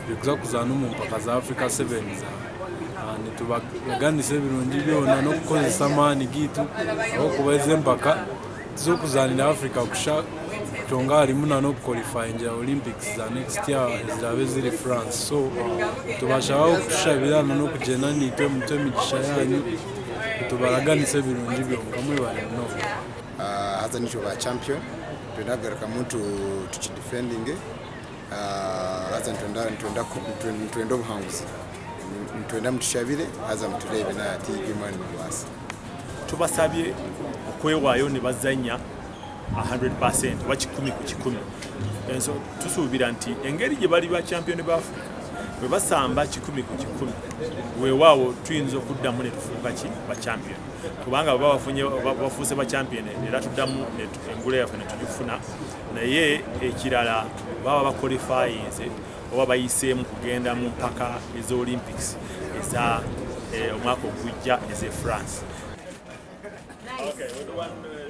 Bikuza kuzana mu mpaka za Africa 7 nitubaganise birungi byona no kukozesa amaani gitu aho kubeza empaka zo kuzanira Africa kusha tonga harimu no qualifying Olympics za next year zirabe ziri France, so tubashaho kushabirana no kugenda nitwe mutwe migisha yanyu tubaraganise birungi byonga muri bari no haza nicho ba champion tunagaruka muntu tuchi defending haza ntwenda obuhanguzi ntwenda mutushabire haza muturebe na TV mani basi tubasabye okwewaayo ne bazanya 100% bakikumi ku kikumi. Enso tusuubira nti engeri gye bali ba champion ba Africa bwe basamba kikumi ku kikumi weewaawo tuyinza okuddamu ne tufuuka ki ba champion, kubanga baba bafuuse ba champion era tuddamu engule yaffe ne tugifuna, naye ekirala baba baqualifyinze oba bayiseemu kugenda mu mpaka eza Olympics eza omwaka ogujja eze France. Okay,